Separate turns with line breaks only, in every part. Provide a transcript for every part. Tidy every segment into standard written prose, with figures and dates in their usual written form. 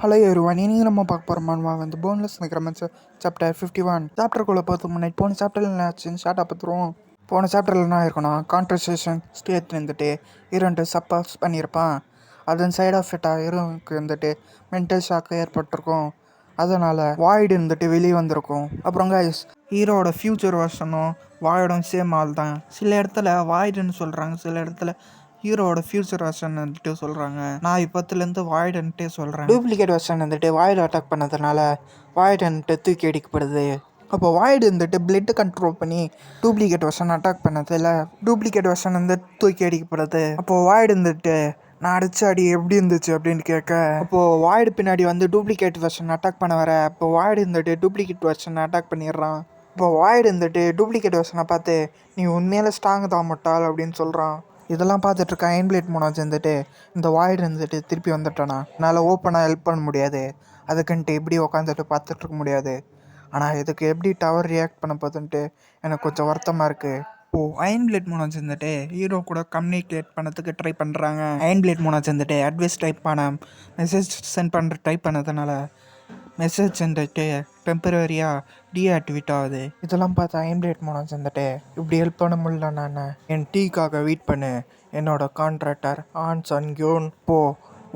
Hello everyone, இன்னைக்கு நம்ம பார்க்க போகிற மன்வா வந்து போன்லெஸ் நெக்ரோமன்சர் சாப்டர் 51. சாப்டருக்குள்ளே பார்த்து முன்னாடி போன சாப்டரில் என்ன ஆச்சுன்னு ஷார்ட்டாக பார்த்துருவோம். போன சாப்டரில் என்ன இருக்கணும், கான்ட்ரசேஷன் ஸ்டேட் இருந்துட்டு ஹீரோன்ட்டு சப்பாஸ் பண்ணியிருப்பான். அதன் சைட் எஃபெக்டாக ஹீரோவுக்கு வந்துட்டு மென்டல் ஷாக்கு ஏற்பட்டிருக்கும். அதனால் வாய்டு இருந்துட்டு வெளியே வந்திருக்கும். அப்புறம் கைஸ், ஹீரோவோட ஃப்யூச்சர் வெர்ஷனும் வாய்டும் சேம் ஆள் தான். சில இடத்துல வாய்டுன்னு சொல்கிறாங்க, சில இடத்துல ஹீரோவோட ஃபியூச்சர் வெர்ஷன் வந்துட்டு சொல்கிறாங்க. நான் இப்போத்துலேருந்து வாய்டுன்ட்டே சொல்கிறேன். டூப்ளிகேட் வெர்ஷன் வந்துட்டு வாய்டு அட்டாக் பண்ணதுனால வாய்டுன்ட்டு தூக்கி அடிக்கப்படுது. அப்போ வாய்டு வந்துட்டு பிளட் கண்ட்ரோல் பண்ணி டூப்ளிகேட் வெர்ஷன் அட்டாக் பண்ணதில் டூப்ளிகேட் வெர்ஷன் வந்து தூக்கி அடிக்கப்படுது. அப்போது வாய்டு வந்துட்டு நான் அடிச்ச அடி எப்படி இருந்துச்சு அப்படின்னு கேட்க, அப்போது வாய்டு பின்னாடி வந்து டூப்ளிகேட் வெர்ஷன் அட்டாக் பண்ண வர அப்போ வாய்டு வந்துட்டு டூப்ளிகேட் வெர்ஷன் அட்டாக் பண்ணிடுறான். இப்போ வாய்டு வந்துட்டு டூப்ளிகேட் வெர்ஷனை பார்த்து நீ உண்மையில ஸ்ட்ராங் தான் முட்டாள் அப்படின்னு சொல்கிறான். இதெல்லாம் பார்த்துட்ருக்க அயன்பிளேட் மோனாஜ் வந்துட்டு இந்த வாய்டு இருந்துட்டு திருப்பி வந்துட்டானா, என்னால் ஓப்பனாக ஹெல்ப் பண்ண முடியாது, அதுக்குன்ட்டு எப்படி உட்காந்துட்டு பார்த்துட்ருக்க முடியாது. ஆனால் இதுக்கு எப்படி டவர் ரியாக்ட் பண்ண போதுன்ட்டு எனக்கு கொஞ்சம் வருத்தமாக இருக்குது. இப்போது அயன்பிளேட் மோனாஜ் வந்துட்டு ஹீரோ கூட கம்யூனிகேட் பண்ணதுக்கு ட்ரை பண்ணுறாங்க. அயன்பிளேட் மோனாஜ் வந்துட்டு அட்வைஸ் டைப் பண்ண மெசேஜ் சென்ட் பண்ணுற டைப் பண்ணதுனால மெசேஜ் வந்துட்டு டெம்பரரியாக டீஆக்டிவேட் ஆகுது. இதெல்லாம் பார்த்து அயன்பிளேட் மோனாஜ் வந்துட்டு இப்படி ஹெல்ப் பண்ண முடியல, நான் என் டீக்காக வெயிட் பண்ணு, என்னோட கான்ட்ராக்டர் ஆன் சன்கியோன் போ.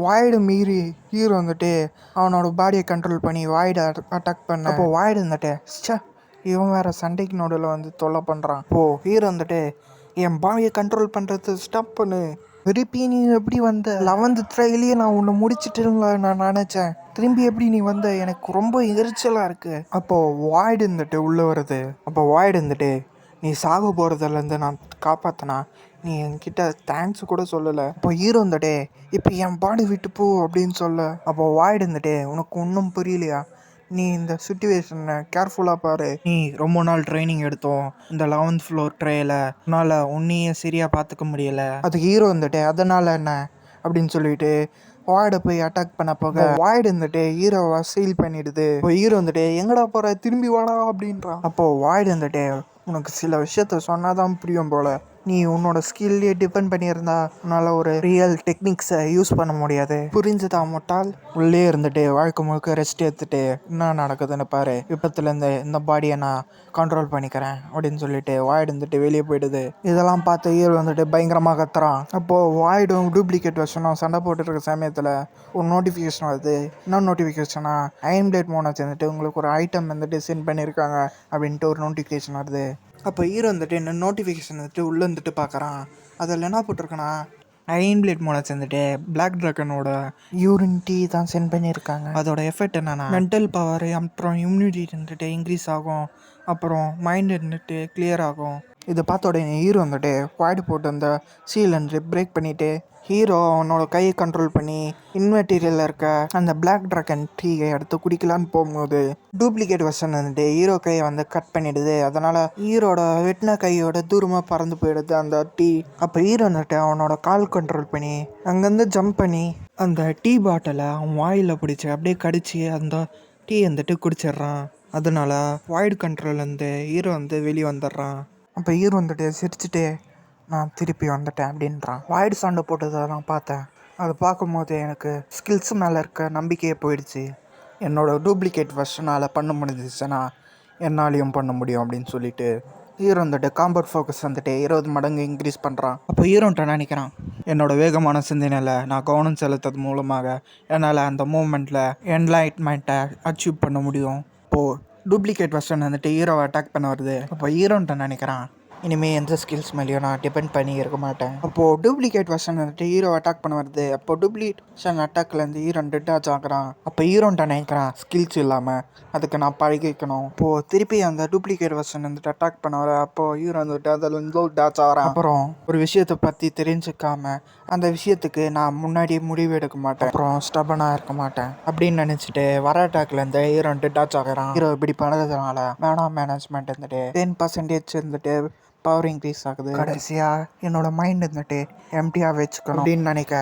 வாய்டு மீறி ஹீரோ வந்துட்டு அவனோட பாடியை கண்ட்ரோல் பண்ணி வாய்டை அட்டாக் பண்ண. அப்போ வாய்டு வந்துட்டு இவன் வேறு சண்டைக்கு நடுவில் வந்து தொல்லை பண்ணுறான். இப்போது ஹீரோ வந்துட்டு என் பாடியை கண்ட்ரோல் பண்ணுறது ஸ்டாப் பண்ணு, திருப்பி நீ எப்படி வந்த 11th ட்ரையிலேயே நான் உன்னை முடிச்சிட்டுங்களா நான் நினச்சேன், திரும்பி எப்படி நீ வந்த, எனக்கு ரொம்ப எரிச்சலாக இருக்குது. அப்போது வாய்டு இருந்துட்டு உள்ளே வருது. அப்போ வாய்டு இருந்துட்டு நீ சாக போகிறதுலேருந்து நான் காப்பாற்றினா நீ என்கிட்ட தேங்க்ஸ் கூட சொல்லலை. அப்போ ஹீரோ வந்துட்டு இப்போ என் பாடி விட்டு போ அப்படின்னு சொல்ல. அப்போ வாய்டு இருந்துட்டு உனக்கு ஒன்றும் புரியலையா, நீ இந்த சுச்சுவேஷனை கேர்ஃபுல்லாக பாரு, நீ ரொம்ப நாள் ட்ரைனிங் எடுத்தோம் இந்த 11th ஃப்ளோர் ட்ரையில், உன்னால் உன்னையே சரியாக பார்த்துக்க முடியலை, அது ஹீரோ வந்துட்டு அதனால் என்ன அப்படின்னு சொல்லிட்டு வாய்டை போய் அட்டாக் பண்ண போக வாய்டு வந்துட்டு ஹீரோவை சீல் பண்ணிடுது. இப்போ ஹீரோ வந்துட்டு எங்கடா போகிற, திரும்பி வாடா அப்படின்றான். அப்போது வாய்டு வந்துட்டு உனக்கு சில விஷயத்த சொன்னாதான் புரியும் போல், நீ உன்னோட ஸ்கில்லே டிபெண்ட் பண்ணியிருந்தா உன்னால் ஒரு ரியல் டெக்னிக்ஸை யூஸ் பண்ண முடியாது, புரிஞ்சுதா முட்டாள். உள்ளே இருந்துட்டு வாழ்க்கை முழுக்க ரெஸ்ட் எடுத்துட்டு என்ன நடக்குதுன்னு பாரு, விபத்துலேருந்து இந்த பாடியை நான் கண்ட்ரோல் பண்ணிக்கிறேன் அப்படின்னு சொல்லிட்டு வாய்டு வந்துட்டு வெளியே போயிடுது. இதெல்லாம் பார்த்து ஹீரோ வந்துட்டு பயங்கரமாக கத்துறான். அப்போது வாய்டும் டூப்ளிகேட் வெர்ஷனும் சண்டை போட்டுருக்க சமயத்தில் ஒரு நோட்டிஃபிகேஷன் வருது. என்ன நோட்டிஃபிகேஷனா, அயன்பிளேட் மோனாஜ் வந்துட்டு உங்களுக்கு ஒரு ஐட்டம் வந்துட்டு சென்ட் பண்ணியிருக்காங்க அப்படின்ட்டு ஒரு நோட்டிஃபிகேஷன் வருது. அப்போ ஹீரோ வந்துட்டு என்ன நோட்டிஃபிகேஷன் வந்துட்டு உள்ளே வந்துட்டு பார்க்குறான். அதில் என்ன போட்டிருக்கேன்னா, அயன்பிளேட் மோனாஜ் வந்துட்டு பிளாக் ட்ராகனோட யூரின் டீ தான் சென்ட் பண்ணியிருக்காங்க. அதோட எஃபெக்ட் என்னன்னா மென்டல் பவர் அப்புறம் இம்யூனிட்டி வந்துட்டு இன்க்ரீஸ் ஆகும், அப்புறம் மைண்ட் வந்துட்டு கிளியர் ஆகும். இதை பார்த்த உடனே ஹீரோ வந்துட்டு வாய்டு போட்டு அந்த சீல் வந்துட்டு பிரேக் பண்ணிவிட்டு ஹீரோ அவனோட கையை கண்ட்ரோல் பண்ணி இன்மெட்டீரியலில் இருக்க அந்த பிளாக் ட்ராகன் டீயை எடுத்து குடிக்கலான்னு போகும்போது டூப்ளிகேட் வெர்ஷன் வந்துட்டு ஹீரோ கையை வந்து கட் பண்ணிடுது. அதனால் ஹீரோட வெட்டின கையோட தூரமாக பறந்து போயிடுது அந்த டீ. அப்போ ஹீரோ வந்துட்டு அவனோட கால் கண்ட்ரோல் பண்ணி அங்கேருந்து ஜம்ப் பண்ணி அந்த டீ பாட்டிலை அவன் வாயில் பிடிச்சி அப்படியே கடிச்சு அந்த டீ வந்துட்டு குடிச்சிட்றான். அதனால வாய்டு கண்ட்ரோல்லேருந்து ஹீரோ வந்து வெளியே வந்துடுறான். அப்போ ஹீரோ வந்துட்டு சிரிச்சுட்டு நான் திருப்பி வந்துட்டேன் அப்படின்றான். வாய்டு சண்டை போட்டதை நான் பார்த்தேன். அதை பார்க்கும்போது எனக்கு ஸ்கில்ஸ் மேலே இருக்க நம்பிக்கையே போயிடுச்சு. என்னோட டூப்ளிகேட் வெர்ஷனால் பண்ண முடிஞ்சிச்சுன்னா என்னாலையும் பண்ண முடியும் அப்படின்னு சொல்லிட்டு ஹீரோ வந்துட்டு காம்பவுண்ட் ஃபோக்கஸ் வந்துட்டு 20 மடங்கு இன்க்ரீஸ் பண்ணுறான். அப்போ ஹீரோன்ட்ட நினைக்கிறான், என்னோட வேகமான சிந்தனையில் நான் கவனம் செலுத்துறது மூலமாக என்னால் அந்த மூமெண்ட்டில் என்லைட்மெண்ட்டை அச்சீவ் பண்ண முடியும். இப்போது டூப்ளிகேட் வெர்ஷன் வந்துட்டு ஹீரோவை அட்டாக் பண்ண வருது. அப்போ ஹீரோன்ட்ட நினைக்கிறான், இனிமேல் எந்த ஸ்கில்ஸ் மேலேயும் நான் டிபெண்ட் பண்ணி இருக்க மாட்டேன். அப்போது டூப்ளிகேட் வெர்ஷன் வந்துட்டு ஹீரோ அட்டாக் பண்ண வருது. அப்போ டூப்ளிகேஷன் அட்டாக்லேருந்து ஹீரோ டெட்டாச் ஆகிறான். அப்போ ஹீரோன்ட்ட நினைக்கிறான், ஸ்கில்ஸ் இல்லாமல் அதுக்கு நான் பழகிக்கணும். இப்போது திருப்பி அந்த டூப்ளிகேட் வெர்ஷன் வந்துட்டு அட்டாக் பண்ண வர அப்போது ஹீரோ வந்துட்டு அதில் டேச் ஆகிறான். அப்புறம் ஒரு விஷயத்தை பற்றி தெரிஞ்சுக்காம அந்த விஷயத்துக்கு நான் முன்னாடி முடிவு எடுக்க மாட்டேன், அப்புறம் ஸ்டபனாக இருக்க மாட்டேன் அப்படின்னு நினச்சிட்டு வர அட்டாக்லேருந்து ஹீரோ டெட்டாச் ஆகிறான். ஹீரோ இப்படி பண்ணதுனால மேனேஜ்மெண்ட் வந்துட்டு 10% வந்துட்டு பவர் இன்க்ரீஸ் ஆகுது. கடைசியாக என்னோடய மைண்ட் வந்துட்டு எம்டியாக வச்சுக்கணும் அப்படின்னு நினைக்க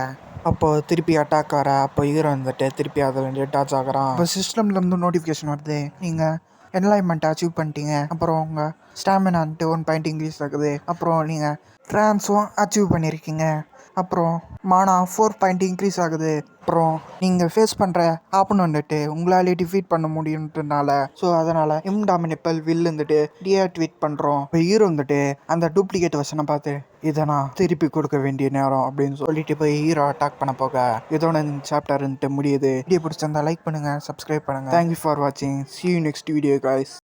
அப்போது திருப்பி அட்டாக் வர அப்போ ஹீரோ வந்துட்டு திருப்பி அதில் டச் ஆகிறான். இப்போ சிஸ்டம்லேருந்து நோட்டிஃபிகேஷன் வருது, நீங்கள் என்லைன்மெண்ட்டை அச்சீவ் பண்ணிட்டீங்க, அப்புறம் உங்கள் ஸ்டாமினா வந்துட்டு 1 பாயிண்ட் இன்க்ரீஸ் ஆகுது, அப்புறம் நீங்கள் ட்ரான்ஸும் அச்சீவ் பண்ணியிருக்கீங்க, அப்புறம் மானா 4 பாயிண்ட் இன்க்ரீஸ் ஆகுது. அப்புறம் நீங்கள் ஃபேஸ் பண்ணுற ஆப்பன் வந்துட்டு உங்களாலே டிஃபீட் பண்ண முடியுன்றனால ஸோ அதனால் இம்டாமினபிள் வில் வந்துட்டு டீஆக்டிவேட் பண்ணுறோம். இப்போ ஹீரோ வந்துட்டு அந்த டூப்ளிகேட் வெர்ஷனை பார்த்து இதை நான் திருப்பி கொடுக்க வேண்டிய நேரம் அப்படின்னு சொல்லிட்டு போய் ஹீரோ அட்டாக் பண்ண போக இதோட சாப்டர் வந்துட்டு முடியுது. வீடியோ பிடிச்சிருந்தா லைக் பண்ணுங்கள், சப்ஸ்கிரைப் பண்ணுங்கள். தேங்க்யூ ஃபார் வாட்சிங். see you next video guys.